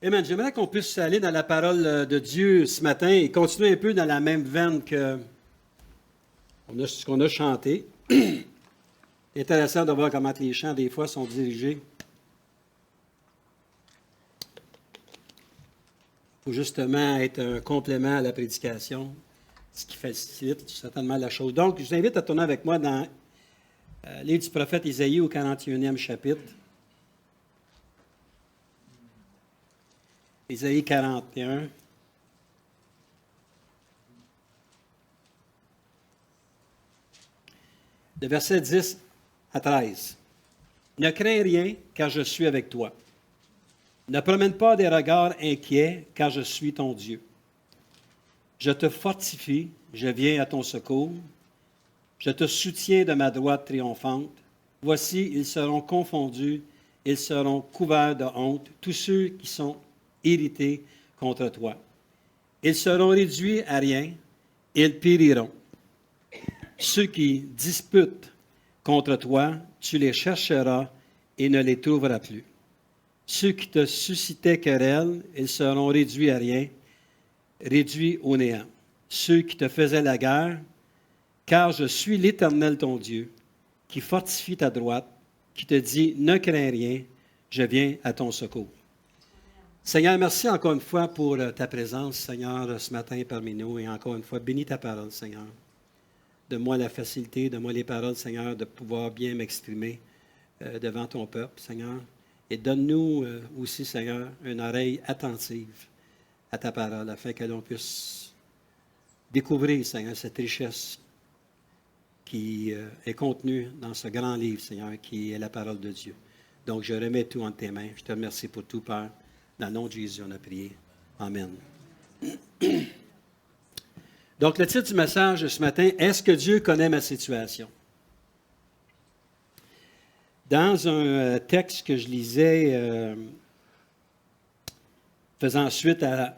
Amen. J'aimerais qu'on puisse aller dans la parole de Dieu ce matin et continuer un peu dans la même veine que ce qu'on a chanté. C'est intéressant de voir comment les chants, des fois, sont dirigés. Pour justement être un complément à la prédication, ce qui facilite certainement la chose. Donc, je vous invite à tourner avec moi dans le livre du prophète Isaïe au 41e chapitre. Isaïe 41. De versets 10 à 13. Ne crains rien, car je suis avec toi. Ne promène pas des regards inquiets, car je suis ton Dieu. Je te fortifie, je viens à ton secours. Je te soutiens de ma droite triomphante. Voici, ils seront confondus, ils seront couverts de honte, tous ceux qui sont irrités contre toi. Ils seront réduits à rien, ils périront. Ceux qui disputent contre toi, tu les chercheras et ne les trouveras plus. Ceux qui te suscitaient querelle, ils seront réduits à rien, réduits au néant. Ceux qui te faisaient la guerre, car je suis l'Éternel ton Dieu, qui fortifie ta droite, qui te dit, ne crains rien, je viens à ton secours. Seigneur, merci encore une fois pour ta présence, Seigneur, ce matin parmi nous. Et encore une fois, bénis ta parole, Seigneur. Donne-moi la facilité, donne-moi les paroles, Seigneur, de pouvoir bien m'exprimer devant ton peuple, Seigneur. Et donne-nous aussi, Seigneur, une oreille attentive à ta parole, afin que l'on puisse découvrir, Seigneur, cette richesse qui est contenue dans ce grand livre, Seigneur, qui est la parole de Dieu. Donc, je remets tout entre tes mains. Je te remercie pour tout, Père. Dans le nom de Jésus, on a prié. Amen. Donc, le titre du message de ce matin, « Est-ce que Dieu connaît ma situation? » Dans un texte que je lisais, faisant suite à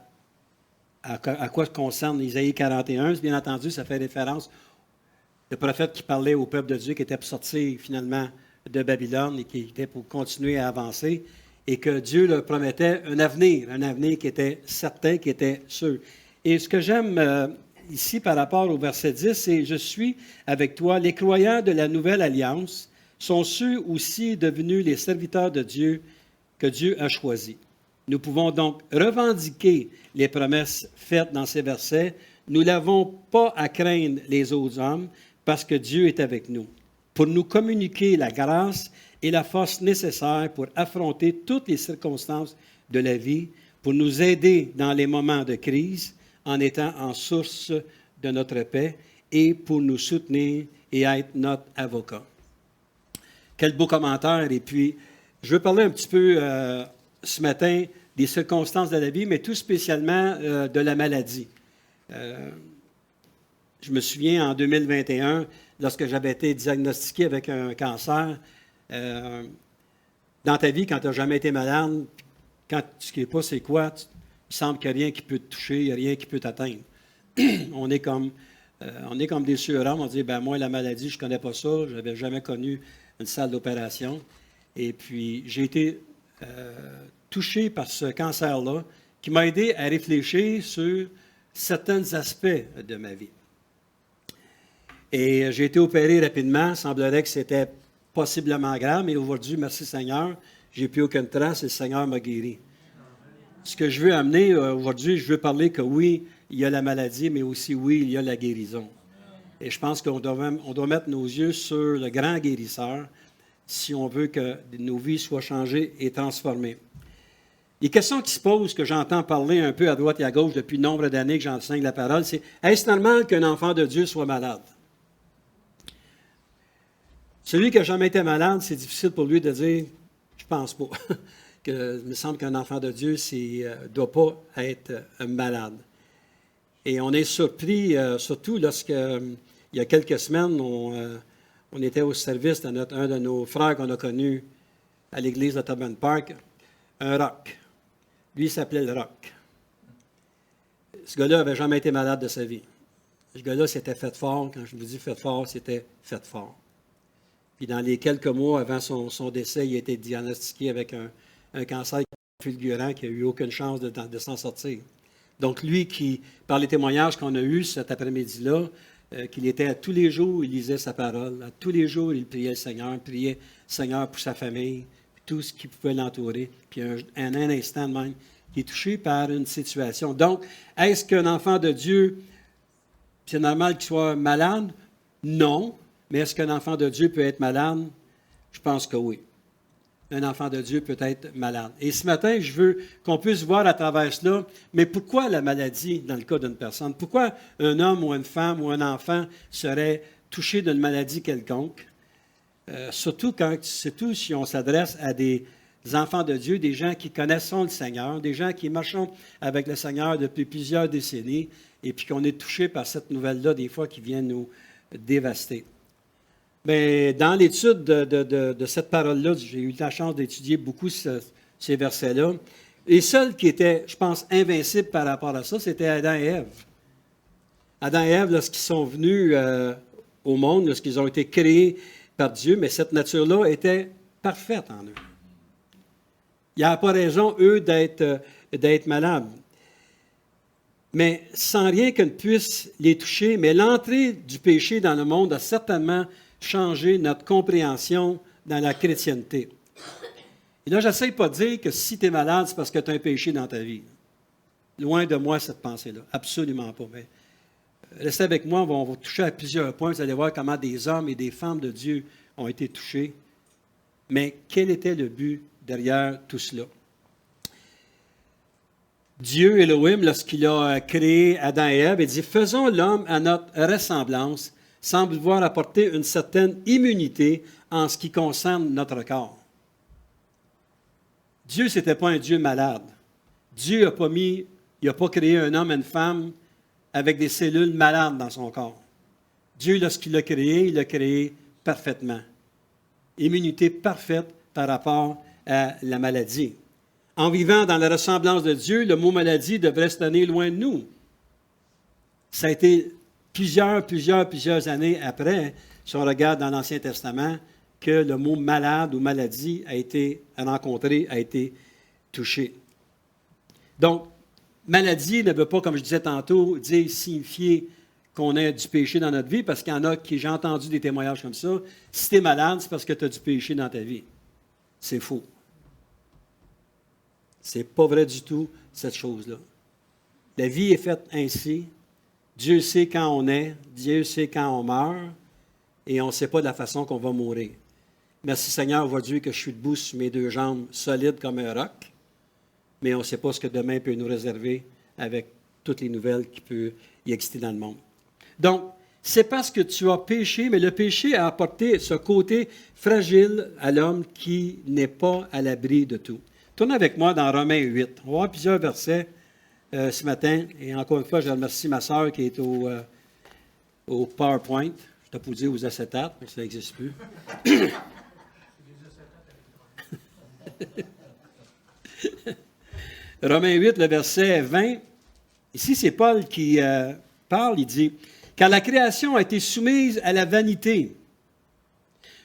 quoi concerne Isaïe 41, bien entendu, ça fait référence au prophète qui parlait au peuple de Dieu, qui était pour sortir finalement de Babylone et qui était pour continuer à avancer, et que Dieu leur promettait un avenir qui était certain, qui était sûr. Et ce que j'aime ici par rapport au verset 10, c'est « Je suis avec toi. Les croyants de la nouvelle alliance sont ceux aussi devenus les serviteurs de Dieu que Dieu a choisis. » Nous pouvons donc revendiquer les promesses faites dans ces versets. Nous n'avons pas à craindre les autres hommes parce que Dieu est avec nous, pour nous communiquer la grâce et la force nécessaires pour affronter toutes les circonstances de la vie, pour nous aider dans les moments de crise en étant en source de notre paix et pour nous soutenir et être notre avocat. Quel beau commentaire! Et puis, je veux parler un petit peu ce matin des circonstances de la vie, mais tout spécialement de la maladie. Je me souviens en 2021, lorsque j'avais été diagnostiqué avec un cancer, dans ta vie, quand tu n'as jamais été malade, quand tu ne sais pas c'est quoi, il semble qu'il n'y a rien qui peut te toucher, il n'y a rien qui peut t'atteindre. on est comme des surhommes, on dit, ben moi, la maladie, je ne connais pas ça, je n'avais jamais connu une salle d'opération. Et puis, j'ai été touché par ce cancer-là, qui m'a aidé à réfléchir sur certains aspects de ma vie. Et j'ai été opéré rapidement, il semblerait que c'était possiblement grave, mais aujourd'hui, merci Seigneur, j'ai plus aucune trace et le Seigneur m'a guéri. Ce que je veux amener aujourd'hui, je veux parler que oui, il y a la maladie, mais aussi oui, il y a la guérison. Et je pense qu'on doit mettre nos yeux sur le grand guérisseur si on veut que nos vies soient changées et transformées. Les questions qui se posent, que j'entends parler un peu à droite et à gauche depuis nombre d'années que j'enseigne la parole, c'est « Est-ce normal qu'un enfant de Dieu soit malade? » Celui qui n'a jamais été malade, c'est difficile pour lui de dire « Je ne pense pas. » Il me semble qu'un enfant de Dieu ne doit pas être malade. Et on est surpris, surtout lorsque, il y a quelques semaines, on était au service de un de nos frères qu'on a connu à l'église de Tobin Park, un rock. Lui, il s'appelait le rock. Ce gars-là n'avait jamais été malade de sa vie. Ce gars-là s'était fait fort. Quand je vous dis fait fort, c'était fait fort. Puis dans les quelques mois avant son décès, il a été diagnostiqué avec un cancer fulgurant qui n'a eu aucune chance de s'en sortir. Donc, lui qui, par les témoignages qu'on a eus cet après-midi-là, qu'il était à tous les jours, il lisait sa parole. À tous les jours, il priait le Seigneur pour sa famille, tout ce qui pouvait l'entourer. Puis un instant même, il est touché par une situation. Donc, est-ce qu'un enfant de Dieu, c'est normal qu'il soit malade? Non. Mais est-ce qu'un enfant de Dieu peut être malade? Je pense que oui. Un enfant de Dieu peut être malade. Et ce matin, je veux qu'on puisse voir à travers cela, mais pourquoi la maladie dans le cas d'une personne? Pourquoi un homme ou une femme ou un enfant serait touché d'une maladie quelconque? Surtout si on s'adresse à des enfants de Dieu, des gens qui connaissent le Seigneur, des gens qui marchent avec le Seigneur depuis plusieurs décennies, et puis qu'on est touché par cette nouvelle-là, des fois, qui vient nous dévaster. Bien, dans l'étude de cette parole-là, j'ai eu la chance d'étudier beaucoup ces versets-là. Les seuls qui étaient, je pense, invincibles par rapport à ça, c'était Adam et Ève. Adam et Ève, lorsqu'ils sont venus au monde, lorsqu'ils ont été créés par Dieu, mais cette nature-là était parfaite en eux. Il n'y a pas raison, eux, d'être malades. Mais sans rien que ne puisse les toucher, mais l'entrée du péché dans le monde a certainement changé notre compréhension dans la chrétienté. Et là, je n'essaie pas de dire que si tu es malade, c'est parce que tu as un péché dans ta vie. Loin de moi, cette pensée-là. Absolument pas. Mais restez avec moi, on va toucher à plusieurs points. Vous allez voir comment des hommes et des femmes de Dieu ont été touchés. Mais quel était le but derrière tout cela? Dieu, Elohim, lorsqu'il a créé Adam et Ève, il dit « Faisons l'homme à notre ressemblance », semble vouloir apporter une certaine immunité en ce qui concerne notre corps. Dieu, ce n'était pas un Dieu malade. Dieu n'a pas créé un homme et une femme avec des cellules malades dans son corps. Dieu, lorsqu'il l'a créé, il l'a créé parfaitement. Immunité parfaite par rapport à la maladie. En vivant dans la ressemblance de Dieu, le mot maladie devrait se tenir loin de nous. Ça a été plusieurs années après, si on regarde dans l'Ancien Testament, que le mot malade ou maladie a été rencontré, a été touché. Donc, maladie ne veut pas, comme je disais tantôt, signifier qu'on ait du péché dans notre vie, parce qu'il y en a qui, j'ai entendu des témoignages comme ça, si tu es malade, c'est parce que tu as du péché dans ta vie. C'est faux. C'est pas vrai du tout, cette chose-là. La vie est faite ainsi. Dieu sait quand on est, Dieu sait quand on meurt, et on ne sait pas de la façon qu'on va mourir. Merci Seigneur, aujourd'hui que je suis debout sur mes deux jambes, solides comme un roc, mais on ne sait pas ce que demain peut nous réserver avec toutes les nouvelles qui peuvent y exister dans le monde. Donc, c'est parce que tu as péché, mais le péché a apporté ce côté fragile à l'homme qui n'est pas à l'abri de tout. Tournez avec moi dans Romains 8. On va voir plusieurs versets ce matin. Et encore une fois, je remercie ma sœur qui est au PowerPoint. Je t'ai pas dire aux acétates, mais ça n'existe plus. Romains 8, le verset 20. Ici, c'est Paul qui parle. Il dit « Car la création a été soumise à la vanité,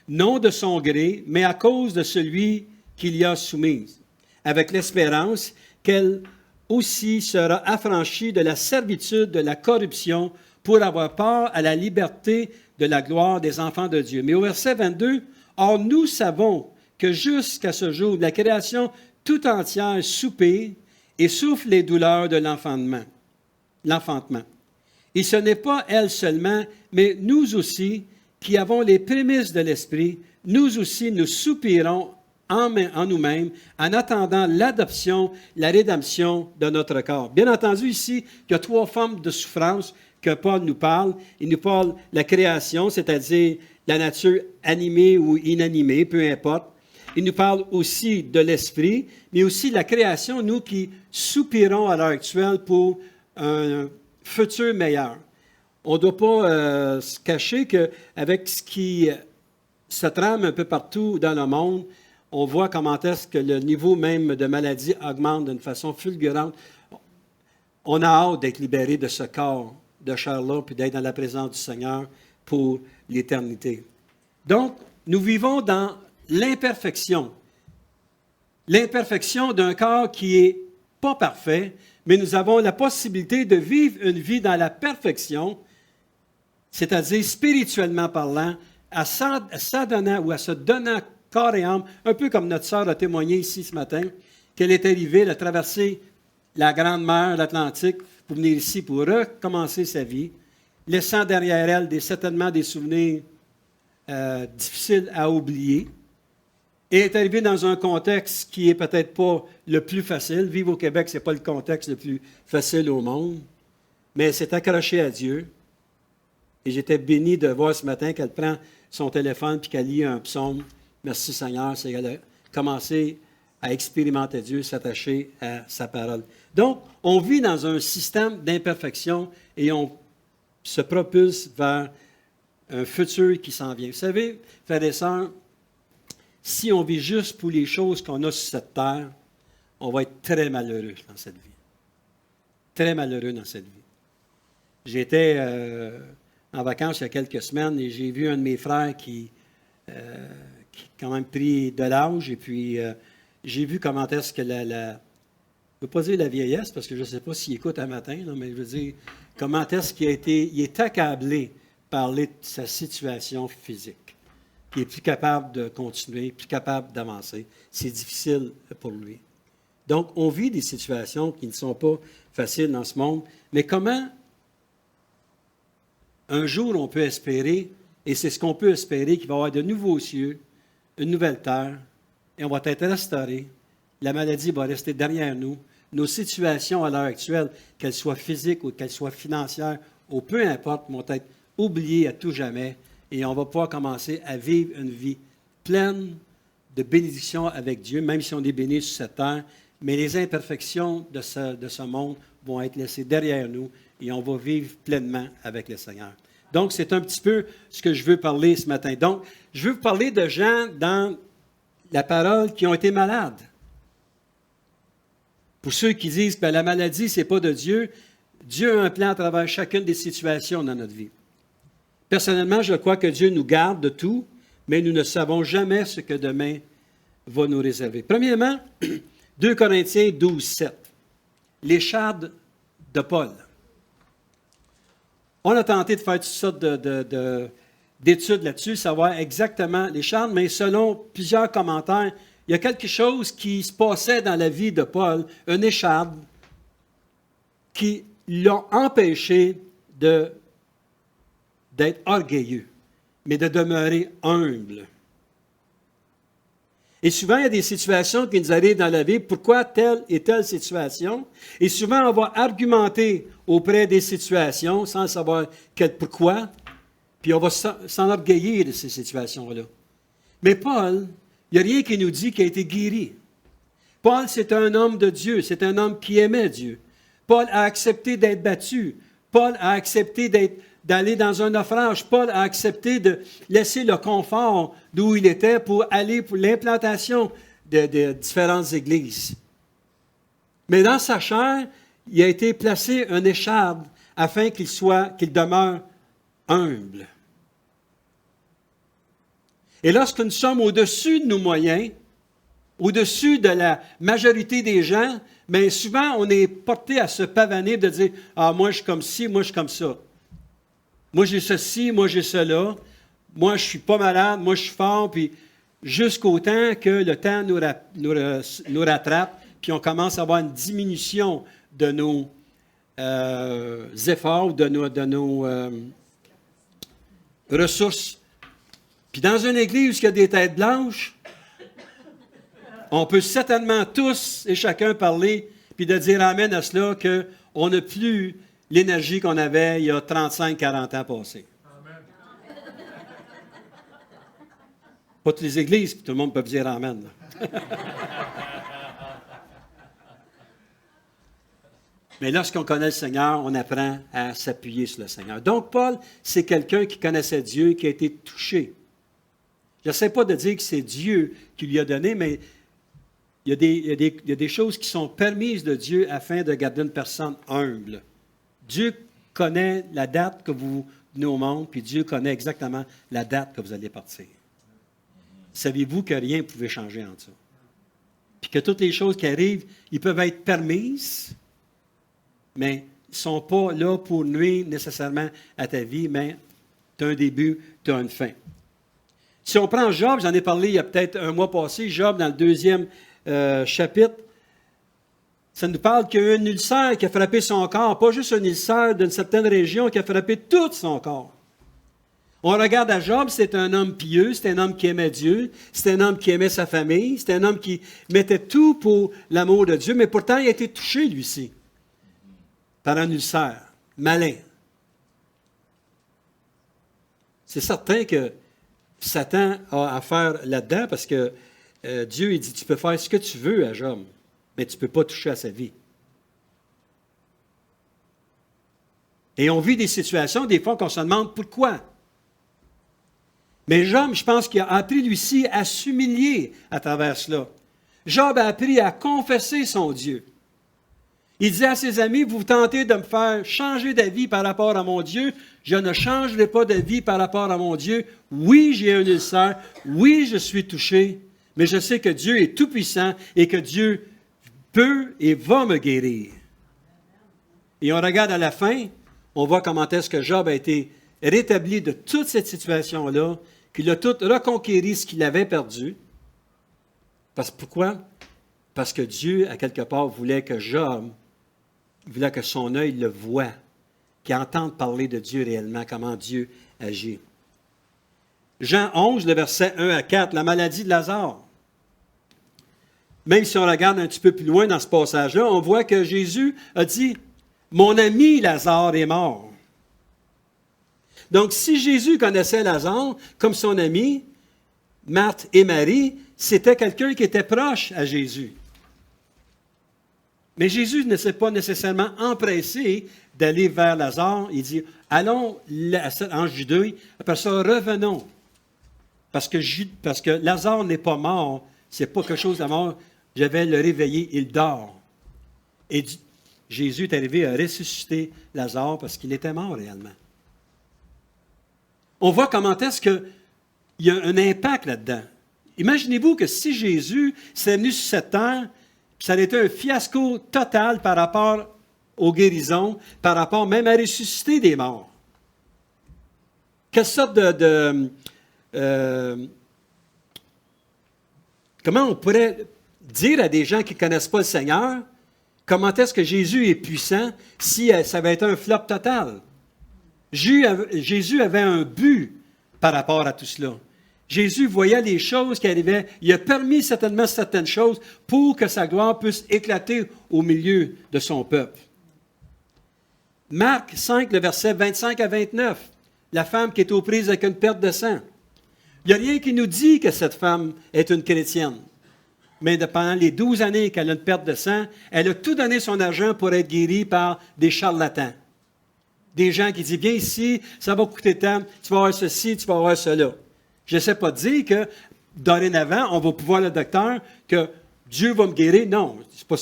non de son gré, mais à cause de celui qui l'y a soumise, avec l'espérance qu'elle aussi sera affranchie de la servitude de la corruption pour avoir part à la liberté de la gloire des enfants de Dieu. » Mais au verset 22, « Or nous savons que jusqu'à ce jour, la création tout entière soupire et souffre les douleurs de l'enfantement. Et ce n'est pas elle seulement, mais nous aussi, qui avons les prémices de l'Esprit, nous aussi nous soupirons en nous-mêmes, en attendant l'adoption, la rédemption de notre corps. » Bien entendu, ici, il y a trois formes de souffrance que Paul nous parle. Il nous parle de la création, c'est-à-dire la nature animée ou inanimée, peu importe. Il nous parle aussi de l'esprit, mais aussi de la création, nous qui soupirons à l'heure actuelle pour un futur meilleur. On ne doit pas se cacher qu'avec ce qui se trame un peu partout dans le monde, on voit comment est-ce que le niveau même de maladie augmente d'une façon fulgurante. On a hâte d'être libéré de ce corps de chair-là, puis d'être dans la présence du Seigneur pour l'éternité. Donc, nous vivons dans l'imperfection. l'imperfection d'un corps qui n'est pas parfait, mais nous avons la possibilité de vivre une vie dans la perfection, c'est-à-dire spirituellement parlant, à s'adonnant ou à se donnant corps et âme, un peu comme notre sœur a témoigné ici ce matin, qu'elle est arrivée, elle a traversé la grande mer, l'Atlantique, pour venir ici pour recommencer sa vie, laissant derrière elle certainement des souvenirs difficiles à oublier. Et est arrivée dans un contexte qui n'est peut-être pas le plus facile. Vivre au Québec, ce n'est pas le contexte le plus facile au monde. Mais elle s'est accrochée à Dieu. Et j'étais béni de voir ce matin qu'elle prend son téléphone et qu'elle lit un psaume. Merci Seigneur, c'est qu'elle a commencé à expérimenter Dieu, s'attacher à sa parole. Donc, on vit dans un système d'imperfection et on se propulse vers un futur qui s'en vient. Vous savez, frères et sœurs, si on vit juste pour les choses qu'on a sur cette terre, on va être très malheureux dans cette vie. Très malheureux dans cette vie. J'étais en vacances il y a quelques semaines et j'ai vu un de mes frères qui a quand même pris de l'âge et puis j'ai vu comment est-ce que je ne veux pas dire la vieillesse parce que je ne sais pas s'il écoute un matin, là, mais je veux dire comment est-ce qu'il est accablé par sa situation physique. Il est plus capable de continuer, plus capable d'avancer. C'est difficile pour lui. Donc, on vit des situations qui ne sont pas faciles dans ce monde. Mais comment un jour on peut espérer, et c'est ce qu'on peut espérer, qu'il va y avoir de nouveaux cieux, une nouvelle terre, et on va être restauré. La maladie va rester derrière nous. Nos situations à l'heure actuelle, qu'elles soient physiques ou qu'elles soient financières, ou peu importe, vont être oubliées à tout jamais. Et on va pouvoir commencer à vivre une vie pleine de bénédictions avec Dieu, même si on est béni sur cette terre. Mais les imperfections de ce monde vont être laissées derrière nous et on va vivre pleinement avec le Seigneur. Donc, c'est un petit peu ce que je veux parler ce matin. Donc, je veux vous parler de gens dans la parole qui ont été malades. Pour ceux qui disent que la maladie, ce n'est pas de Dieu, Dieu a un plan à travers chacune des situations dans notre vie. Personnellement, je crois que Dieu nous garde de tout, mais nous ne savons jamais ce que demain va nous réserver. Premièrement, 2 Corinthiens 12, 7. L'écharde de Paul. On a tenté de faire toutes sortes d'études là-dessus, savoir exactement l'écharde, mais selon plusieurs commentaires, il y a quelque chose qui se passait dans la vie de Paul, une écharde, qui l'a empêché d'être orgueilleux, mais de demeurer humble. Et souvent, il y a des situations qui nous arrivent dans la vie. Pourquoi telle et telle situation? Et souvent, on va argumenter auprès des situations sans savoir pourquoi, puis on va s'enorgueillir de ces situations-là. Mais Paul, il n'y a rien qui nous dit qu'il a été guéri. Paul, c'est un homme de Dieu, c'est un homme qui aimait Dieu. Paul a accepté d'être battu. Paul a accepté d'aller dans un naufrage. Paul a accepté de laisser le confort d'où il était pour aller pour l'implantation de différentes églises. Mais dans sa chair, il a été placé un écharde afin qu'il demeure humble. Et lorsque nous sommes au-dessus de nos moyens, au-dessus de la majorité des gens, bien souvent on est porté à se pavaner de dire « Ah, moi je suis comme ci, moi je suis comme ça. Moi j'ai ceci, moi j'ai cela. Moi je suis pas malade, moi je suis fort. » Puis jusqu'au temps que le temps nous rattrape, puis on commence à avoir une diminution de nos efforts, de nos ressources. Puis dans une église où il y a des têtes blanches, on peut certainement tous et chacun parler puis de dire amen à cela qu'on n'a plus l'énergie qu'on avait il y a 35-40 ans passés. Amen. Pas toutes les églises, puis tout le monde peut dire amen. Mais lorsqu'on connaît le Seigneur, on apprend à s'appuyer sur le Seigneur. Donc Paul, c'est quelqu'un qui connaissait Dieu, qui a été touché. Je n'essaie pas de dire que c'est Dieu qui lui a donné, mais il y a des choses qui sont permises de Dieu afin de garder une personne humble. Dieu connaît la date que vous venez au monde, puis Dieu connaît exactement la date que vous allez partir. Saviez-vous que rien ne pouvait changer en ça? puis que toutes les choses qui arrivent, ils peuvent être permises, mais ils ne sont pas là pour nuire nécessairement à ta vie, mais tu as un début, tu as une fin. Si on prend Job, j'en ai parlé il y a peut-être un mois passé, Job dans le 2e chapitre, ça nous parle qu'il y a eu un ulcère qui a frappé son corps, pas juste un ulcère d'une certaine région, qui a frappé tout son corps. On regarde à Job, c'est un homme pieux, c'est un homme qui aimait Dieu, c'est un homme qui aimait sa famille, c'est un homme qui mettait tout pour l'amour de Dieu, mais pourtant il a été touché, lui-ci, par un ulcère, malin. C'est certain que Satan a affaire là-dedans parce que Dieu, il dit, tu peux faire ce que tu veux à Job, mais tu ne peux pas toucher à sa vie. Et on vit des situations, des fois, qu'on se demande pourquoi. Mais Job, je pense qu'il a appris, lui-ci, à s'humilier à travers cela. Job a appris à confesser son Dieu. Il disait à ses amis, vous tentez de me faire changer d'avis par rapport à mon Dieu, je ne changerai pas d'avis par rapport à mon Dieu. Oui, j'ai un ulcère, oui, je suis touché, mais je sais que Dieu est tout-puissant et que Dieu peut et va me guérir. Et on regarde à la fin, on voit comment est-ce que Job a été rétabli de toute cette situation-là, qu'il a tout reconquéri ce qu'il avait perdu. Pourquoi? Parce que Dieu, à quelque part, voulait que Job, il voulait que son œil le voie, qu'il entende parler de Dieu réellement, comment Dieu agit. Jean 11, le verset 1 à 4, la maladie de Lazare. Même si on regarde un petit peu plus loin dans ce passage-là, on voit que Jésus a dit, « Mon ami Lazare est mort. » Donc, si Jésus connaissait Lazare comme son ami, Marthe et Marie, c'était quelqu'un qui était proche à Jésus. Mais Jésus ne s'est pas nécessairement empressé d'aller vers Lazare. Il dit, allons en Judée, après ça, revenons. Parce que Lazare n'est pas mort, c'est pas quelque chose de mort. Je vais le réveiller, il dort. Et Jésus est arrivé à ressusciter Lazare parce qu'il était mort réellement. On voit comment est-ce qu'il y a un impact là-dedans. Imaginez-vous que si Jésus s'est venu sur cette terre, ça a été un fiasco total par rapport aux guérisons, par rapport même à ressusciter des morts. Quelle sorte comment on pourrait dire à des gens qui ne connaissent pas le Seigneur, comment est-ce que Jésus est puissant si ça avait été un flop total? Jésus avait un but par rapport à tout cela. Jésus voyait les choses qui arrivaient. Il a permis certainement certaines choses pour que sa gloire puisse éclater au milieu de son peuple. Marc 5, le verset 25 à 29, la femme qui est aux prises avec une perte de sang. Il n'y a rien qui nous dit que cette femme est une chrétienne. Mais pendant les 12 années qu'elle a une perte de sang, elle a tout donné son argent pour être guérie par des charlatans. Des gens qui disent, viens ici, ça va coûter tant, tu vas avoir ceci, tu vas avoir cela. Je ne sais pas dire que, dorénavant, on va pouvoir le docteur, que Dieu va me guérir. Non, c'est pas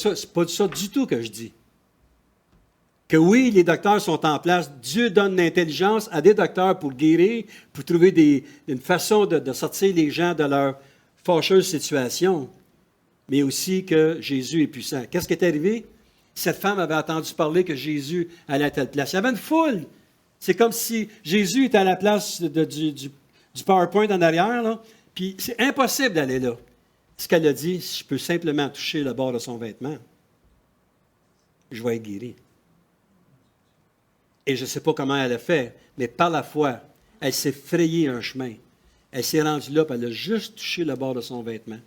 ça du tout que je dis. Que oui, les docteurs sont en place. Dieu donne l'intelligence à des docteurs pour guérir, pour trouver une façon de sortir les gens de leur fâcheuse situation. Mais aussi que Jésus est puissant. Qu'est-ce qui est arrivé? Cette femme avait entendu parler que Jésus allait à telle place. Il y avait une foule. C'est comme si Jésus était à la place du PowerPoint en arrière, là, puis c'est impossible d'aller là. Ce qu'elle a dit, je peux simplement toucher le bord de son vêtement, je vais être guéri. Et je ne sais pas comment elle a fait, mais par la foi, elle s'est frayée un chemin. Elle s'est rendue là, puis elle a juste touché le bord de son vêtement.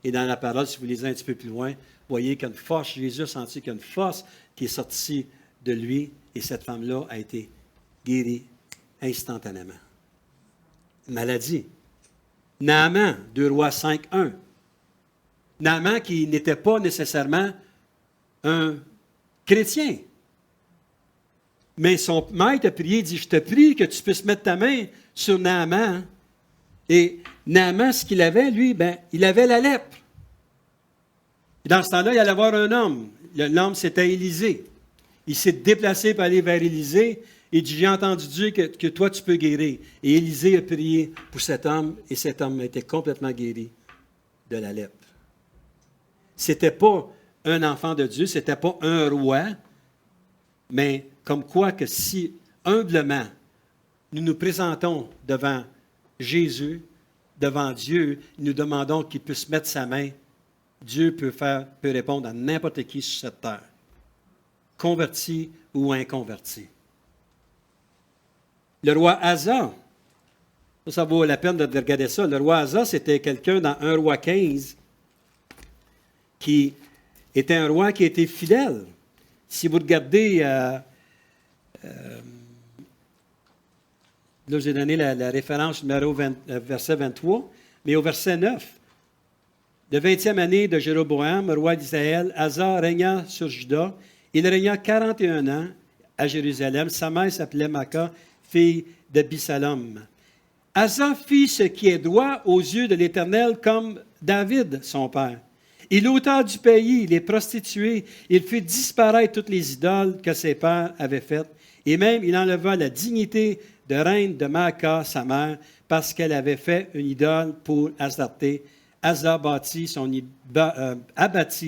Et dans la parole, si vous lisez un petit peu plus loin, vous voyez qu'il y a une force, Jésus a senti qu'il y a une force qui est sortie de lui, et cette femme-là a été guérie instantanément. Maladie. Naaman, 2 Rois 5, 1. Naaman qui n'était pas nécessairement un chrétien. Mais son maître a prié, il dit, je te prie que tu puisses mettre ta main sur Naaman. Et Naaman, ce qu'il avait, lui, il avait la lèpre. Et dans ce temps-là, il allait voir un homme. L'homme, c'était Élisée. Il s'est déplacé pour aller vers Élisée. Et dit, j'ai entendu dire que toi, tu peux guérir. Et Élisée a prié pour cet homme, et cet homme a été complètement guéri de la lèpre. C'était pas un enfant de Dieu, c'était pas un roi, mais comme quoi que si humblement nous nous présentons devant Jésus, devant Dieu, nous demandons qu'il puisse mettre sa main, Dieu peut répondre à n'importe qui sur cette terre, converti ou inconverti. Le roi Asa, ça vaut la peine de regarder ça. Le roi Asa, c'était quelqu'un dans 1 roi 15 qui était un roi qui était fidèle. Si vous regardez, là j'ai donné la référence numéro verset 23, mais au verset 9, de 20e année de Jéroboam, roi d'Israël, Asa régna sur Juda. Il régna 41 ans à Jérusalem. Sa mère s'appelait Maca, fille d'Abissalom. Asa fit ce qui est droit aux yeux de l'Éternel comme David, son père. Il ôta du pays les prostituées, il fit disparaître toutes les idoles que ses pères avaient faites, et même il enleva la dignité de reine de Maaka, sa mère, parce qu'elle avait fait une idole pour Astarté. Asa abattit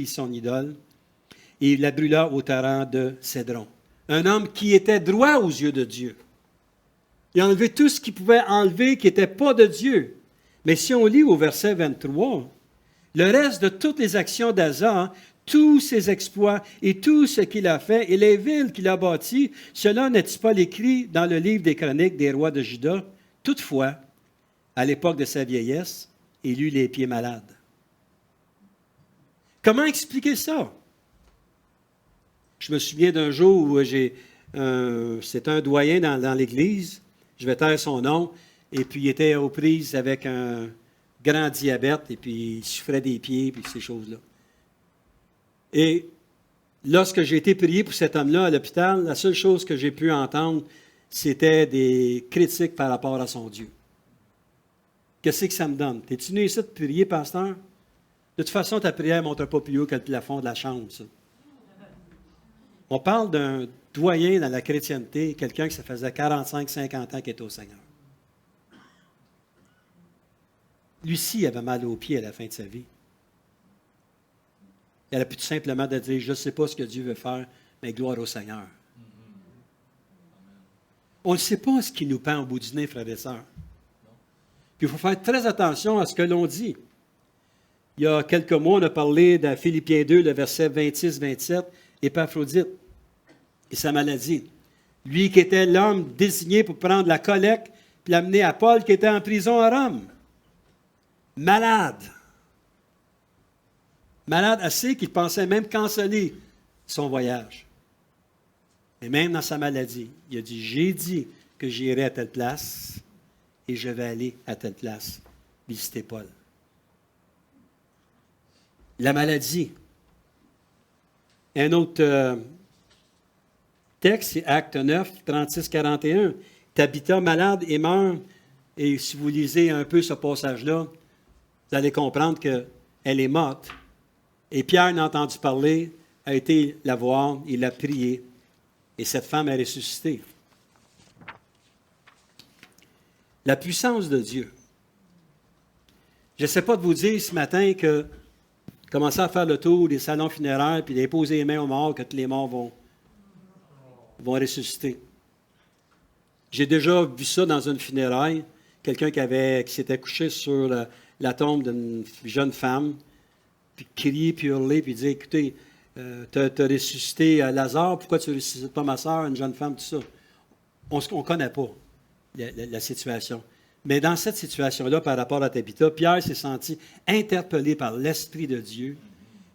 son idole et la brûla au torrent de Cédron. Un homme qui était droit aux yeux de Dieu. Il a enlevé tout ce qu'il pouvait enlever qui n'était pas de Dieu. Mais si on lit au verset 23, le reste de toutes les actions d'Asa, tous ses exploits et tout ce qu'il a fait et les villes qu'il a bâties, cela n'est-il pas écrit dans le livre des chroniques des rois de Juda? Toutefois, à l'époque de sa vieillesse, il eut les pieds malades. Comment expliquer ça? Je me souviens d'un jour où c'était un doyen dans l'Église, je vais taire son nom, et puis il était aux prises avec un grand diabète, et puis il souffrait des pieds, puis ces choses-là. Et lorsque j'ai été prié pour cet homme-là à l'hôpital, la seule chose que j'ai pu entendre, c'était des critiques par rapport à son Dieu. Qu'est-ce que ça me donne? T'es-tu venu ici de prier, pasteur? De toute façon, ta prière ne monte pas plus haut que le plafond de la chambre, ça. On parle d'un doyen dans la chrétienté, quelqu'un qui ça faisait 45-50 ans qu'il était au Seigneur. Lui-ci avait mal aux pieds à la fin de sa vie. Il aurait pu tout simplement de dire, je ne sais pas ce que Dieu veut faire, mais gloire au Seigneur. On ne sait pas ce qui nous pend au bout du nez, frères et sœurs. Puis il faut faire très attention à ce que l'on dit. Il y a quelques mois, on a parlé de Philippiens 2, le verset 26-27, Épaphrodite et sa maladie. Lui qui était l'homme désigné pour prendre la collecte, puis l'amener à Paul qui était en prison à Rome. Malade. Malade assez qu'il pensait même canceller son voyage. Et même dans sa maladie, il a dit, j'ai dit que j'irai à telle place et je vais aller à telle place visiter Paul. La maladie. Un autre texte, c'est Acte 9, 36-41. Tabitha malade et meurt. Et si vous lisez un peu ce passage-là, vous allez comprendre qu'elle est morte. Et Pierre n'a entendu parler, a été la voir, il l'a prié. Et cette femme est ressuscitée. La puissance de Dieu. Je ne sais pas de vous dire ce matin que commencer à faire le tour des salons funéraires puis déposer les mains aux morts, que tous les morts vont ressusciter. J'ai déjà vu ça dans une funéraille. Quelqu'un qui s'était couché sur la tombe d'une jeune femme, puis crier, puis hurler, puis dire, écoutez, tu as ressuscité Lazare, pourquoi tu ne ressuscites pas ma soeur, une jeune femme, tout ça? On ne connaît pas la situation. Mais dans cette situation-là, par rapport à Tabitha, Pierre s'est senti interpellé par l'Esprit de Dieu,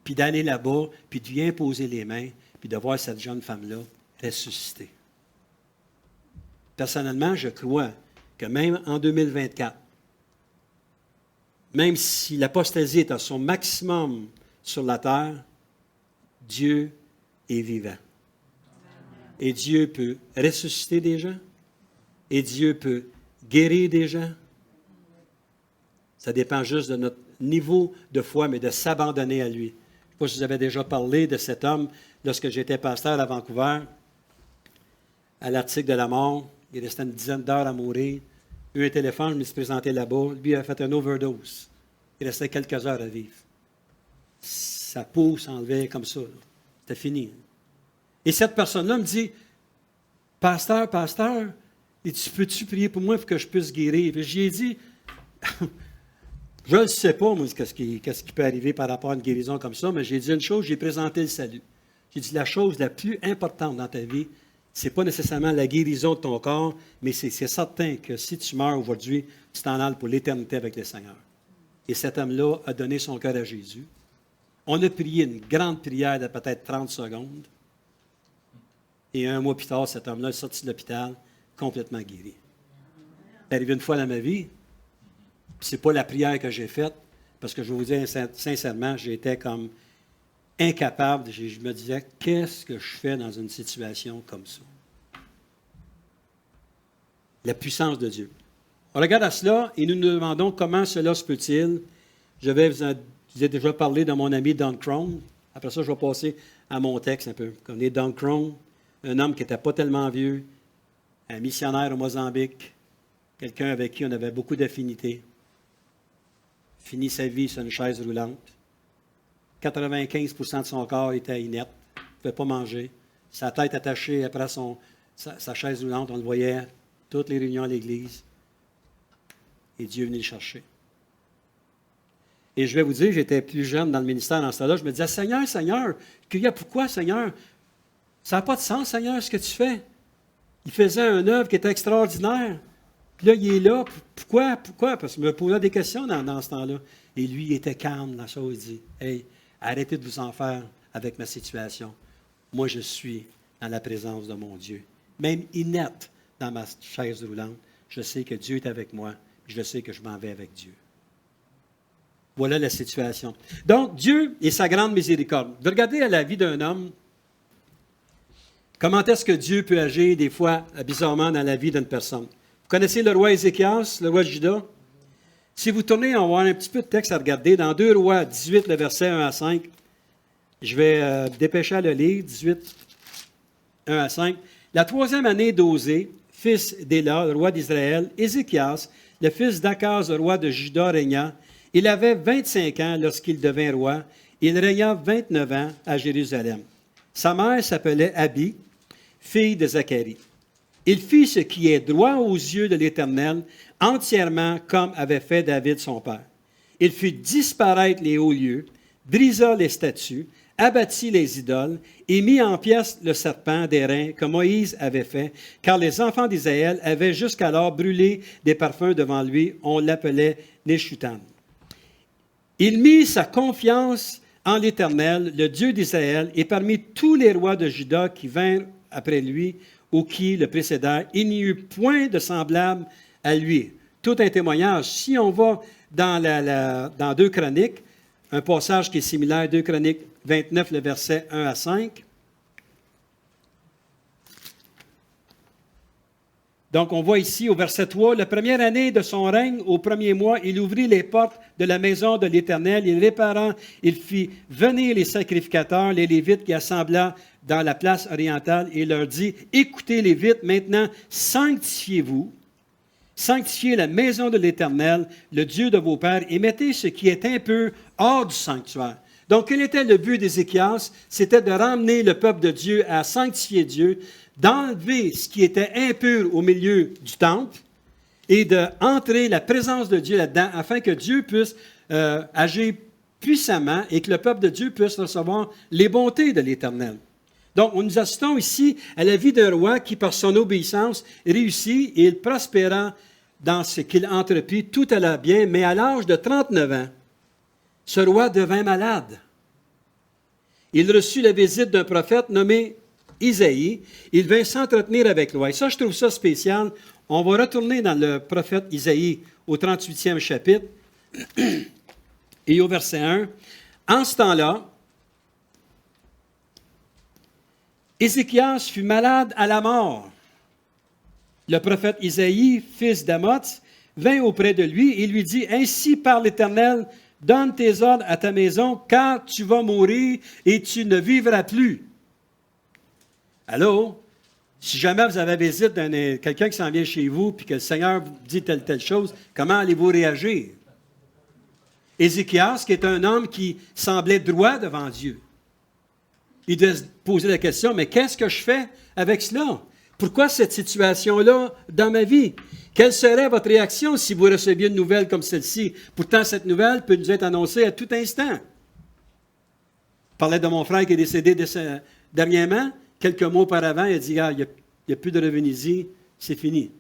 puis d'aller là-bas, puis de lui imposer les mains, puis de voir cette jeune femme-là ressusciter. Personnellement, je crois que même en 2024, même si l'apostasie est à son maximum sur la terre, Dieu est vivant. Et Dieu peut ressusciter des gens. Et Dieu peut guérir des gens. Ça dépend juste de notre niveau de foi, mais de s'abandonner à lui. Je ne sais pas si je vous avais déjà parlé de cet homme lorsque j'étais pasteur à Vancouver, à l'article de la mort. Il restait une dizaine d'heures à mourir. Eu un téléphone, je me suis présenté là-bas. Lui a fait une overdose. Il restait quelques heures à vivre. sa peau s'enlevait comme ça. C'était fini. Et cette personne-là me dit, pasteur, et tu peux-tu prier pour moi pour que je puisse guérir? Puis j'y ai dit, je ne sais pas, moi, qu'est-ce qui peut arriver par rapport à une guérison comme ça, mais j'ai dit une chose, j'ai présenté le salut. J'ai dit, la chose la plus importante dans ta vie, ce n'est pas nécessairement la guérison de ton corps, mais c'est certain que si tu meurs aujourd'hui, tu t'en ailles pour l'éternité avec le Seigneur. Et cet homme-là a donné son cœur à Jésus. On a prié une grande prière de peut-être 30 secondes. Et un mois plus tard, cet homme-là est sorti de l'hôpital, complètement guéri. C'est arrivé une fois dans ma vie. Ce n'est pas la prière que j'ai faite, parce que je vais vous dire sincèrement, j'étais comme incapable. Je me disais, qu'est-ce que je fais dans une situation comme ça? La puissance de Dieu. On regarde à cela et nous nous demandons comment cela se peut-il. Je vous ai déjà parlé de mon ami Don Crone. Après ça, je vais passer à mon texte un peu. Vous connaissez Don Crone, un homme qui n'était pas tellement vieux, un missionnaire au Mozambique, quelqu'un avec qui on avait beaucoup d'affinités. Fini sa vie sur une chaise roulante. 95% de son corps était inerte. Il ne pouvait pas manger. Sa tête attachée après sa chaise roulante, on le voyait toutes les réunions à l'église. Et Dieu venait le chercher. Et je vais vous dire, j'étais plus jeune dans le ministère dans ce temps-là. Je me disais, Seigneur, je criais, pourquoi, Seigneur? Ça n'a pas de sens, Seigneur, ce que tu fais. Il faisait une œuvre qui était extraordinaire. Puis là, il est là. Pourquoi? Parce qu'il me posait des questions dans ce temps-là. Et lui, il était calme dans ça. Il dit, hey, arrêtez de vous en faire avec ma situation. Moi, je suis dans la présence de mon Dieu. Même inerte dans ma chaise roulante, je sais que Dieu est avec moi. Je sais que je m'en vais avec Dieu. Voilà la situation. Donc, Dieu et sa grande miséricorde. Vous regardez à la vie d'un homme, comment est-ce que Dieu peut agir des fois bizarrement dans la vie d'une personne. Vous connaissez le roi Ézéchias, le roi de Juda? Si vous tournez, on va avoir un petit peu de texte à regarder. Dans 2 Rois 18, le verset 1 à 5, je vais dépêcher à le lire, 18, 1 à 5. La 3e année d'Osée, fils d'Éla, le roi d'Israël, Ézéchias, le fils d'Akaz, le roi de Juda, régna. Il avait 25 ans lorsqu'il devint roi. Il régna 29 ans à Jérusalem. Sa mère s'appelait Abi, fille de Zacharie. Il fit ce qui est droit aux yeux de l'Éternel, entièrement comme avait fait David son père. Il fit disparaître les hauts lieux, brisa les statues, abattit les idoles et mit en pièces le serpent d'airain que Moïse avait fait, car les enfants d'Israël avaient jusqu'alors brûlé des parfums devant lui. On l'appelait Neshutan. Il mit sa confiance en l'Éternel, le Dieu d'Israël, et parmi tous les rois de Juda qui vinrent après lui ou qui le précédèrent, il n'y eut point de semblable à lui. Tout un témoignage. Si on va dans 2 Chroniques, un passage qui est similaire, 2 Chroniques 29, le verset 1 à 5. Donc, on voit ici au verset 3, « La première année de son règne, au premier mois, il ouvrit les portes de la maison de l'Éternel. Il fit venir les sacrificateurs, les Lévites qui assembla dans la place orientale et leur dit, « Écoutez Lévites, maintenant sanctifiez-vous, sanctifiez la maison de l'Éternel, le Dieu de vos pères, et mettez ce qui est impur hors du sanctuaire. » Donc, quel était le but d'Ézéchias? C'était de ramener le peuple de Dieu à sanctifier Dieu, d'enlever ce qui était impur au milieu du temple et d'entrer la présence de Dieu là-dedans afin que Dieu puisse agir puissamment et que le peuple de Dieu puisse recevoir les bontés de l'Éternel. Donc, nous assistons ici à la vie d'un roi qui, par son obéissance, réussit et il prospéra dans ce qu'il entreprit, tout alla bien, mais à l'âge de 39 ans, ce roi devint malade. Il reçut la visite d'un prophète nommé Isaïe. Il vint s'entretenir avec lui. Et ça, je trouve ça spécial. On va retourner dans le prophète Isaïe au 38e chapitre et au verset 1. En ce temps-là, Ézéchias fut malade à la mort. Le prophète Isaïe, fils d'Amoz, vint auprès de lui et lui dit, « Ainsi parle l'Éternel, donne tes ordres à ta maison, car tu vas mourir et tu ne vivras plus. » Allô? Si jamais vous avez visite de quelqu'un qui s'en vient chez vous et que le Seigneur vous dit telle chose, comment allez-vous réagir? Ézéchias, qui est un homme qui semblait droit devant Dieu, il devait se poser la question, mais qu'est-ce que je fais avec cela? Pourquoi cette situation-là dans ma vie? Quelle serait votre réaction si vous receviez une nouvelle comme celle-ci? Pourtant, cette nouvelle peut nous être annoncée à tout instant. Je parlais de mon frère qui est décédé dernièrement. Quelques mois auparavant, il a dit, il n'y a plus de revenez-y, c'est fini.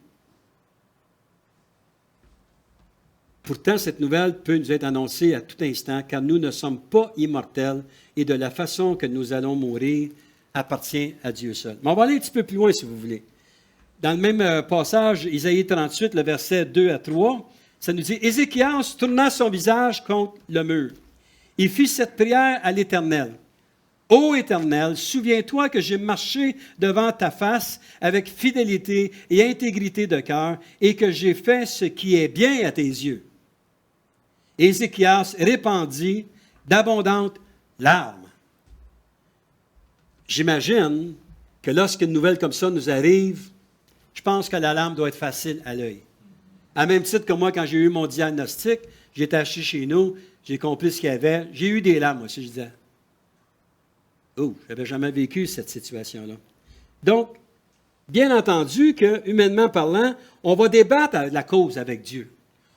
Pourtant, cette nouvelle peut nous être annoncée à tout instant, car nous ne sommes pas immortels et de la façon que nous allons mourir appartient à Dieu seul. Mais on va aller un petit peu plus loin, si vous voulez. Dans le même passage, Isaïe 38, le verset 2 à 3, ça nous dit « Ézéchias tourna son visage contre le mur. Il fit cette prière à l'Éternel. Ô Éternel, souviens-toi que j'ai marché devant ta face avec fidélité et intégrité de cœur et que j'ai fait ce qui est bien à tes yeux. » Ézéchias répandit d'abondantes larmes. J'imagine que lorsqu'une nouvelle comme ça nous arrive, je pense que la larme doit être facile à l'œil. À même titre que moi, quand j'ai eu mon diagnostic, j'étais assis chez nous, j'ai compris ce qu'il y avait, j'ai eu des larmes aussi, je disais. Oh, je n'avais jamais vécu cette situation-là. Donc, bien entendu que, humainement parlant, on va débattre la cause avec Dieu.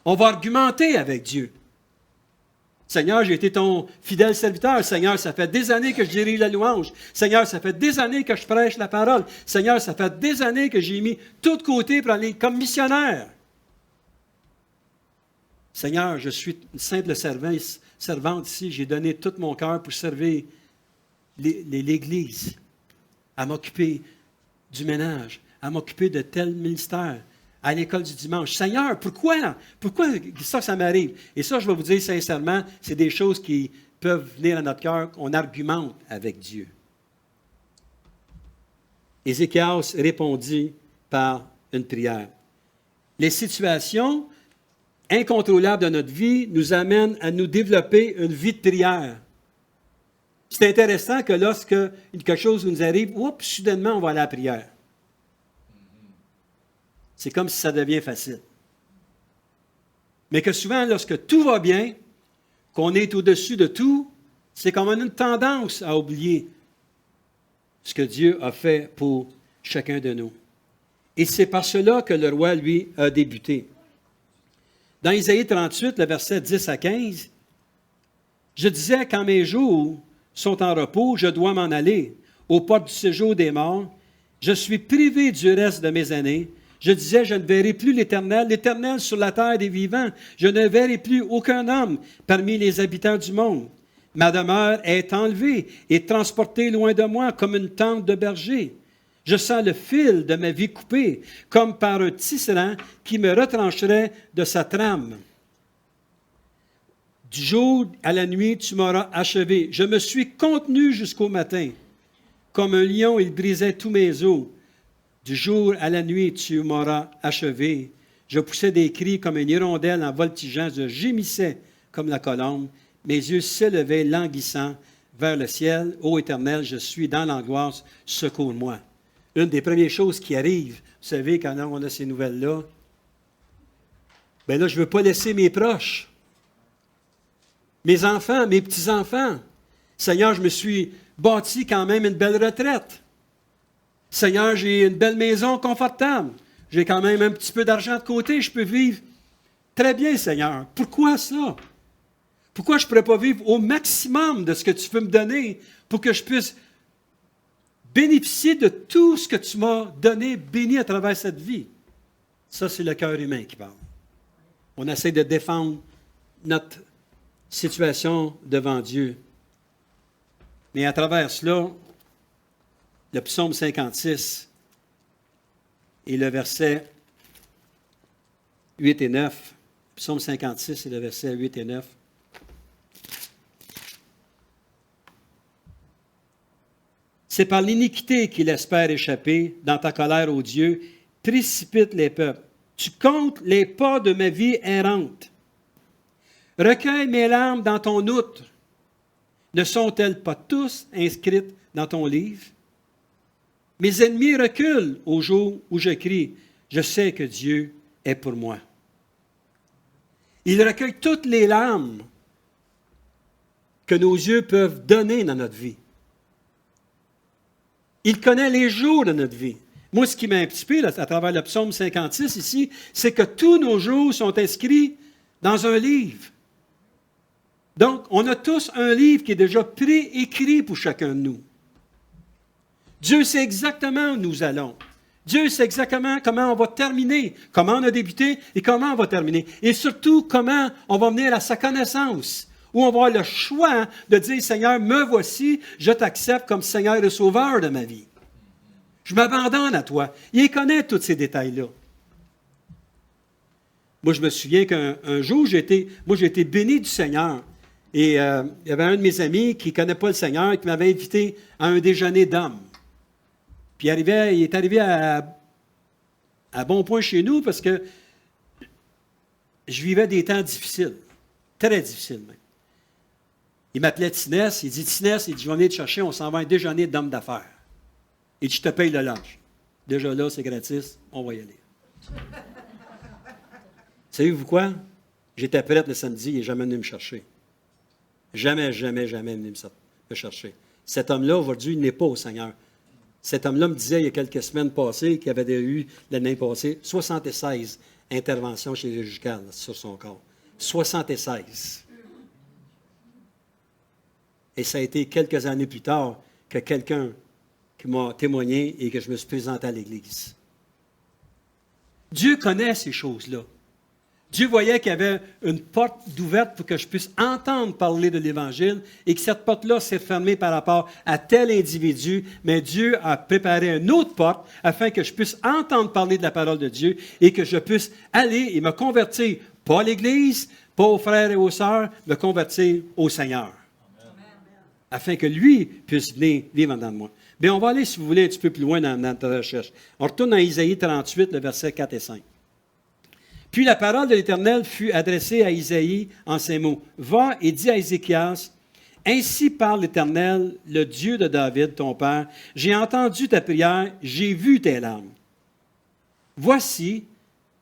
On va argumenter avec Dieu. Seigneur, j'ai été ton fidèle serviteur. Seigneur, ça fait des années que je dirige la louange. Seigneur, ça fait des années que je prêche la parole. Seigneur, ça fait des années que j'ai mis tout de côté pour aller comme missionnaire. Seigneur, je suis une simple servante ici. J'ai donné tout mon cœur pour servir l'Église, à m'occuper du ménage, à m'occuper de tel ministère, à l'école du dimanche. Seigneur, pourquoi ça m'arrive? Et ça, je vais vous dire sincèrement, c'est des choses qui peuvent venir à notre cœur, qu'on argumente avec Dieu. Ézéchias répondit par une prière. Les situations incontrôlables de notre vie nous amènent à nous développer une vie de prière. C'est intéressant que lorsque quelque chose nous arrive, soudainement, on va aller à la prière. C'est comme si ça devient facile. Mais que souvent, lorsque tout va bien, qu'on est au-dessus de tout, c'est comme une tendance à oublier ce que Dieu a fait pour chacun de nous. Et c'est par cela que le roi, lui, a débuté. Dans Isaïe 38, le verset 10 à 15, « Je disais, quand mes jours sont en repos, je dois m'en aller, aux portes du séjour des morts. Je suis privé du reste de mes années. Je disais, je ne verrai plus l'Éternel sur la terre des vivants. Je ne verrai plus aucun homme parmi les habitants du monde. Ma demeure est enlevée et transportée loin de moi comme une tente de berger. Je sens le fil de ma vie coupé, comme par un tisserand qui me retrancherait de sa trame. Du jour à la nuit, tu m'auras achevé. Je me suis contenu jusqu'au matin. Comme un lion, il brisait tous mes os. Du jour à la nuit, tu m'auras achevé. Je poussais des cris comme une hirondelle en voltigeant. Je gémissais comme la colombe. Mes yeux s'élevaient languissants vers le ciel. Ô Éternel, je suis dans l'angoisse. Secours-moi. Une des premières choses qui arrive, vous savez, quand on a ces nouvelles-là, bien là, je ne veux pas laisser mes proches, mes enfants, mes petits-enfants. Seigneur, je me suis bâti quand même une belle retraite. Seigneur, j'ai une belle maison confortable. J'ai quand même un petit peu d'argent de côté. Je peux vivre très bien, Seigneur. Pourquoi ça? Pourquoi je ne pourrais pas vivre au maximum de ce que tu peux me donner pour que je puisse bénéficier de tout ce que tu m'as donné, béni à travers cette vie? Ça, c'est le cœur humain qui parle. On essaie de défendre notre situation devant Dieu. Mais à travers cela, le psaume 56 et le verset 8 et 9, psaume 56 et le verset 8 et 9. C'est par l'iniquité qu'il espère échapper. Dans ta colère, ô Dieu, précipite les peuples. Tu comptes les pas de ma vie errante. Recueille mes larmes dans ton outre. Ne sont-elles pas tous inscrites dans ton livre? Mes ennemis reculent au jour où je crie. Je sais que Dieu est pour moi. Il recueille toutes les larmes que nos yeux peuvent donner dans notre vie. Il connaît les jours de notre vie. Moi, ce qui m'a un petit peu, à travers le psaume 56 ici, c'est que tous nos jours sont inscrits dans un livre. Donc, on a tous un livre qui est déjà préécrit pour chacun de nous. Dieu sait exactement où nous allons. Dieu sait exactement comment on va terminer, comment on a débuté et comment on va terminer. Et surtout, comment on va venir à sa connaissance, où on va avoir le choix de dire, Seigneur, me voici, je t'accepte comme Seigneur et Sauveur de ma vie. Je m'abandonne à toi. Il connaît tous ces détails-là. Moi, je me souviens qu'un jour, j'ai été béni du Seigneur. Et il y avait un de mes amis qui ne connaît pas le Seigneur qui m'avait invité à un déjeuner d'hommes. Puis il est arrivé à bon point chez nous parce que je vivais des temps difficiles, très difficiles même. Il m'appelait Tinès, il dit, Tinès, il dit, je vais venir te chercher, on s'en va à un déjeuner d'hommes d'affaires. Il dit, je te paye le lunch. Déjà là, c'est gratis, on va y aller. Savez-vous quoi? J'étais prête le samedi, il n'est jamais venu me chercher. Jamais venu me chercher. Cet homme-là, aujourd'hui, il n'est pas au Seigneur. Cet homme-là me disait il y a quelques semaines passées qu'il avait eu, l'année passée, 76 interventions chirurgicales sur son corps. 76. Et ça a été quelques années plus tard que quelqu'un qui m'a témoigné et que je me suis présenté à l'Église. Dieu connaît ces choses-là. Dieu voyait qu'il y avait une porte d'ouverte pour que je puisse entendre parler de l'Évangile et que cette porte-là s'est fermée par rapport à tel individu, mais Dieu a préparé une autre porte afin que je puisse entendre parler de la parole de Dieu et que je puisse aller et me convertir, pas à l'Église, pas aux frères et aux sœurs, me convertir au Seigneur. Amen. Afin que lui puisse venir vivre dans moi. Bien, on va aller, si vous voulez, un petit peu plus loin dans notre recherche. On retourne dans Isaïe 38, le verset 4 et 5. Puis la parole de l'Éternel fut adressée à Isaïe en ces mots. « Va et dis à Ézéchias, ainsi parle l'Éternel, le Dieu de David, ton père. J'ai entendu ta prière, j'ai vu tes larmes. Voici,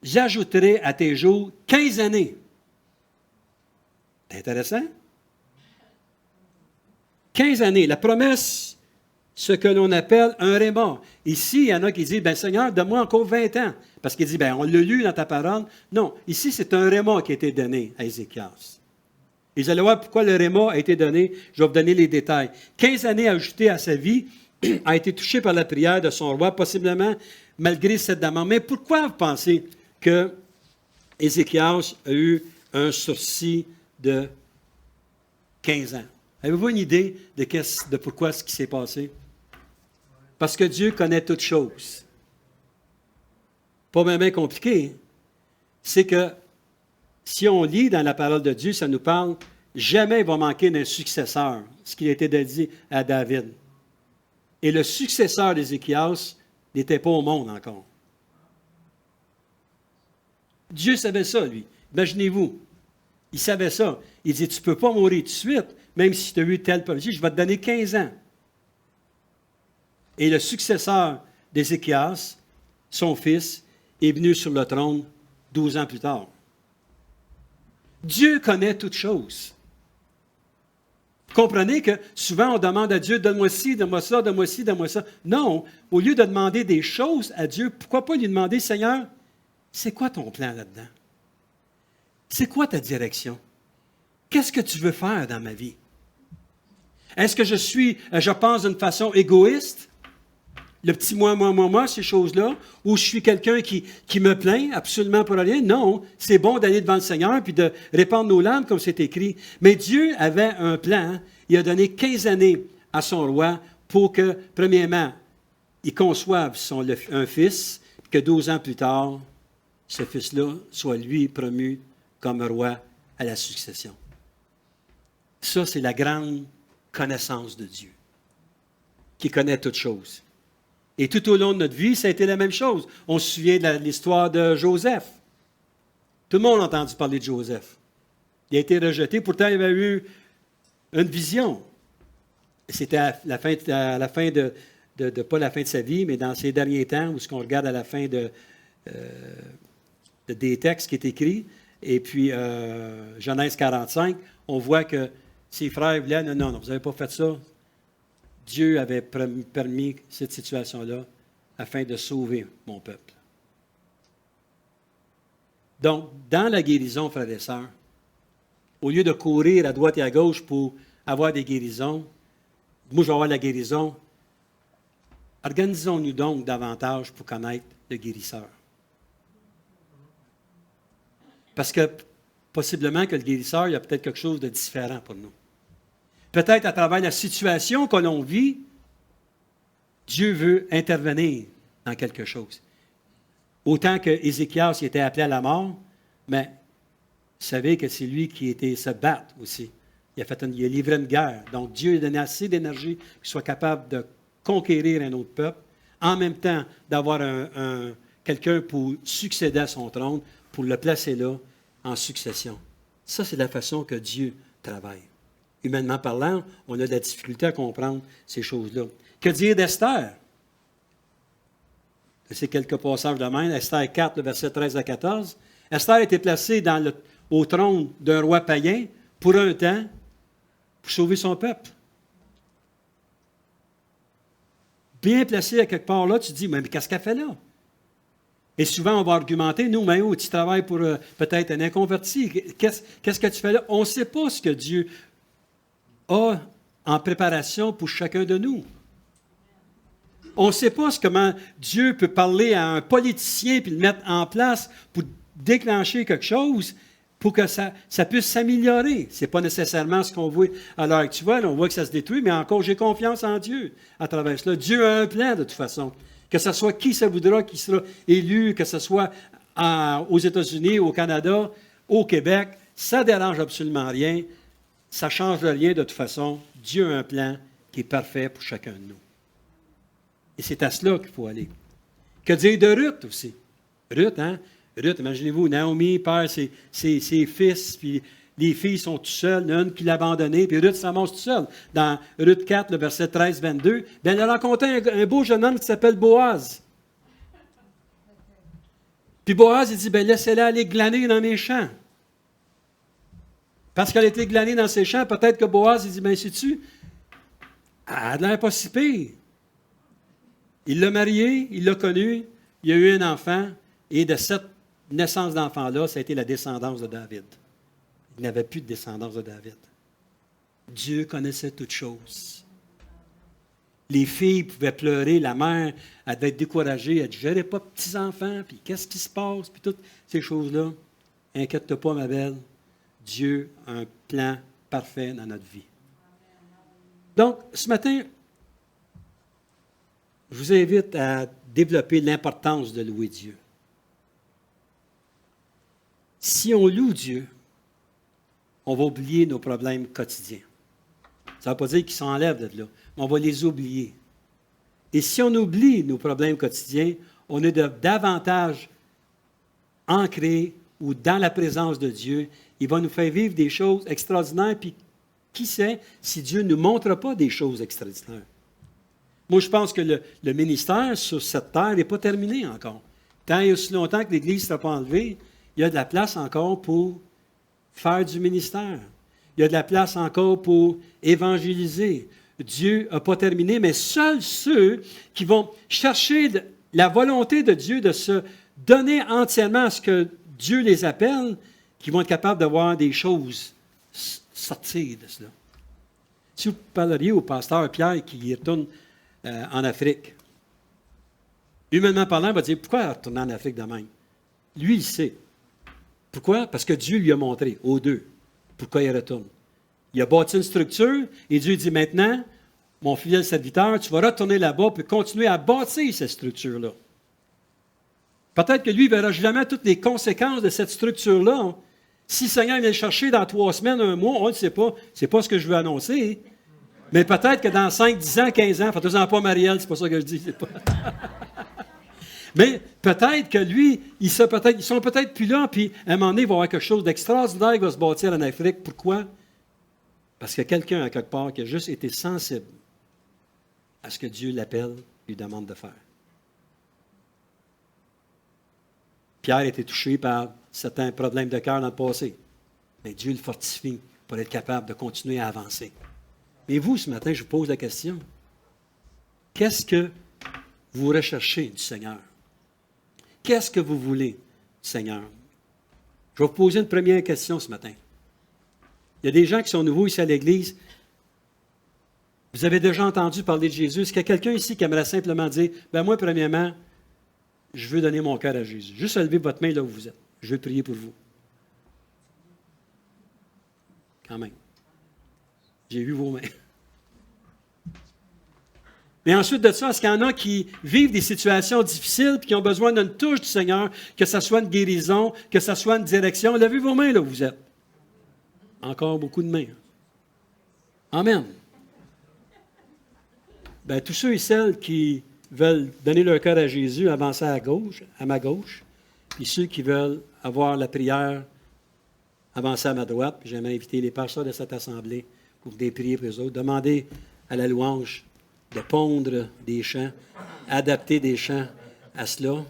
j'ajouterai à tes jours 15 années. » C'est intéressant? 15 années. La promesse, ce que l'on appelle un réma. Ici, il y en a qui disent, ben Seigneur, donne-moi encore 20 ans. Parce qu'il dit, ben on l'a lu dans ta parole. Non, ici, c'est un réma qui a été donné à Ézéchias. Et vous allez voir pourquoi le réma a été donné. Je vais vous donner les détails. 15 années ajoutées à sa vie, a été touché par la prière de son roi, possiblement malgré cette demande. Mais pourquoi vous pensez que Ézéchias a eu un sursis de 15 ans? Avez-vous une idée de pourquoi ce qui s'est passé? Parce que Dieu connaît toutes choses. Pas bien compliqué. C'est que si on lit dans la parole de Dieu, ça nous parle, jamais il va manquer d'un successeur, ce qui a été dit à David. Et le successeur d'Ézéchias n'était pas au monde encore. Dieu savait ça, lui. Imaginez-vous. Il savait ça. Il dit, tu ne peux pas mourir tout de suite, même si tu as eu telle prophétie, je vais te donner 15 ans. Et le successeur d'Ézéchias, son fils, est venu sur le trône 12 ans plus tard. Dieu connaît toutes choses. Vous comprenez que souvent on demande à Dieu, donne-moi ci, donne-moi ça, donne-moi ci, donne-moi ça. Non, au lieu de demander des choses à Dieu, pourquoi pas lui demander, Seigneur, c'est quoi ton plan là-dedans? C'est quoi ta direction? Qu'est-ce que tu veux faire dans ma vie? Est-ce que je pense d'une façon égoïste? Le petit moi, ces choses-là, ou je suis quelqu'un qui me plaint absolument pour rien. Non, c'est bon d'aller devant le Seigneur puis de répandre nos larmes comme c'est écrit. Mais Dieu avait un plan. Il a donné 15 années à son roi pour que, premièrement, il conçoive un fils, que 12 ans plus tard, ce fils-là soit lui promu comme roi à la succession. Ça, c'est la grande connaissance de Dieu, qui connaît toutes choses. Et tout au long de notre vie, ça a été la même chose. On se souvient de l'histoire de Joseph. Tout le monde a entendu parler de Joseph. Il a été rejeté, pourtant il avait eu une vision. C'était à la fin de pas la fin de sa vie, mais dans ses derniers temps, où ce qu'on regarde à la fin des textes qui est écrit, et puis Genèse 45, on voit que ses frères voulaient, non, non, non, vous n'avez pas fait ça. Dieu avait permis cette situation-là afin de sauver mon peuple. Donc, dans la guérison, frères et sœurs, au lieu de courir à droite et à gauche pour avoir des guérisons, moi je vais avoir la guérison, organisons-nous donc davantage pour connaître le guérisseur. Parce que possiblement que le guérisseur, il y a peut-être quelque chose de différent pour nous. Peut-être à travers la situation que l'on vit, Dieu veut intervenir dans quelque chose. Autant que Ézéchias était appelé à la mort, mais vous savez que c'est lui qui était se battre aussi. Il a livré une guerre. Donc Dieu a donné assez d'énergie qu'il soit capable de conquérir un autre peuple, en même temps d'avoir quelqu'un pour succéder à son trône, pour le placer là en succession. Ça, c'est la façon que Dieu travaille. Humainement parlant, on a de la difficulté à comprendre ces choses-là. Que dire d'Esther? C'est quelques passages de même. Esther 4, le verset 13 à 14. Esther a été placée au trône d'un roi païen pour un temps, pour sauver son peuple. Bien placée à quelque part là, tu te dis, mais qu'est-ce qu'elle fait là? Et souvent, on va argumenter, nous, mais tu travailles pour peut-être un inconverti. Qu'est-ce que tu fais là? On ne sait pas ce que Dieu a en préparation pour chacun de nous. On ne sait pas comment Dieu peut parler à un politicien et le mettre en place pour déclencher quelque chose pour que ça puisse s'améliorer. Ce n'est pas nécessairement ce qu'on voit à l'heure actuelle. On voit que ça se détruit, mais encore, j'ai confiance en Dieu à travers cela. Dieu a un plan de toute façon. Que ce soit qui ça voudra, qui sera élu, que ce soit aux États-Unis, au Canada, au Québec, ça ne dérange absolument rien. Ça ne change rien de toute façon. Dieu a un plan qui est parfait pour chacun de nous. Et c'est à cela qu'il faut aller. Que dire de Ruth aussi? Ruth, hein? Ruth, imaginez-vous, Naomi perd ses fils, puis les filles sont toutes seules, il y en a une qui l'a abandonné, puis Ruth s'amorce toute seule. Dans Ruth 4, le verset 13-22, bien, elle a rencontré un beau jeune homme qui s'appelle Boaz. Puis Boaz, il dit, bien, laissez-la aller glaner dans mes champs. Parce qu'elle a été glanée dans ses champs, peut-être que Boaz, il dit, bien, sais-tu, elle a l'air pas si pire. Il l'a mariée, il l'a connue, il a eu un enfant, et de cette naissance d'enfant-là, ça a été la descendance de David. Il n'avait plus de descendance de David. Dieu connaissait toutes choses. Les filles pouvaient pleurer, la mère, elle devait être découragée, elle dit, je n'aurai pas de petits-enfants, puis qu'est-ce qui se passe, puis toutes ces choses-là. Inquiète-toi pas, ma belle. Dieu a un plan parfait dans notre vie. Donc, ce matin, je vous invite à développer l'importance de louer Dieu. Si on loue Dieu, on va oublier nos problèmes quotidiens. Ça ne veut pas dire qu'ils s'enlèvent de là, mais on va les oublier. Et si on oublie nos problèmes quotidiens, on est davantage ancré ou dans la présence de Dieu. Il va nous faire vivre des choses extraordinaires, puis qui sait si Dieu ne nous montre pas des choses extraordinaires. Moi, je pense que le ministère sur cette terre n'est pas terminé encore. Tant et aussi longtemps que l'Église ne sera pas enlevée, il y a de la place encore pour faire du ministère. Il y a de la place encore pour évangéliser. Dieu n'a pas terminé, mais seuls ceux qui vont chercher la volonté de Dieu de se donner entièrement à ce que Dieu les appelle, qui vont être capables de voir des choses sortir de cela. Si vous parleriez au pasteur Pierre qui retourne en Afrique, humainement parlant, il va dire, pourquoi retourner en Afrique de même? Lui, il sait. Pourquoi? Parce que Dieu lui a montré, aux deux, pourquoi il retourne. Il a bâti une structure, et Dieu dit, maintenant, mon fidèle serviteur, tu vas retourner là-bas pour continuer à bâtir cette structure-là. Peut-être que lui ne verra jamais toutes les conséquences de cette structure-là. Si le Seigneur vient le chercher dans 3 semaines, 1 mois, on ne sait pas. Ce n'est pas ce que je veux annoncer. Mais peut-être que dans 5, 10 ans, 15 ans, faites-en pas Marielle, c'est pas ça que je dis. C'est pas... Mais peut-être que lui, ils sont peut-être plus là, puis à un moment donné, il va y avoir quelque chose d'extraordinaire qui va se bâtir en Afrique. Pourquoi? Parce qu'il y a quelqu'un à quelque part qui a juste été sensible à ce que Dieu l'appelle, lui demande de faire. Pierre a été touché par certains problèmes de cœur dans le passé. Mais Dieu le fortifie pour être capable de continuer à avancer. Mais vous, ce matin, je vous pose la question. Qu'est-ce que vous recherchez du Seigneur? Qu'est-ce que vous voulez du Seigneur? Je vais vous poser une première question ce matin. Il y a des gens qui sont nouveaux ici à l'Église. Vous avez déjà entendu parler de Jésus. Est-ce qu'il y a quelqu'un ici qui aimerait simplement dire, ben moi, premièrement, je veux donner mon cœur à Jésus. Juste lever votre main là où vous êtes. Je veux prier pour vous. Quand même. J'ai vu vos mains. Mais ensuite de ça, est-ce qu'il y en a qui vivent des situations difficiles et qui ont besoin d'une touche du Seigneur, que ce soit une guérison, que ce soit une direction? Levez vos mains là où vous êtes. Encore beaucoup de mains. Amen. Bien, tous ceux et celles qui veulent donner leur cœur à Jésus, avancez à gauche, à ma gauche. Puis ceux qui veulent avoir la prière, avancez à ma droite. Puis j'aimerais inviter les pasteurs de cette assemblée pour des prières pour eux autres. Demandez à la louange de pondre des chants, adapter des chants à cela.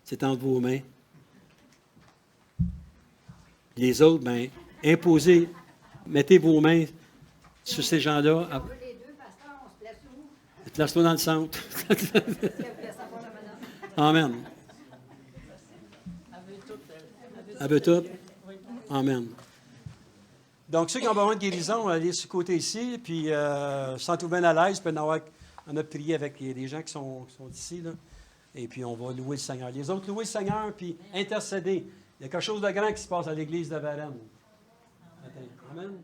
C'est entre vos mains. Les autres, bien, imposez, mettez vos mains sur ces gens-là. Place-toi dans le centre. Amen. Elle veut tout. Amen. Donc, ceux qui ont besoin de guérison, allez sur le côté ici, puis sentez-vous bien à l'aise, puis on a prié avec des gens qui sont ici, là, et puis on va louer le Seigneur. Les autres, louer le Seigneur, puis intercéder. Il y a quelque chose de grand qui se passe à l'Église de Varennes. Amen.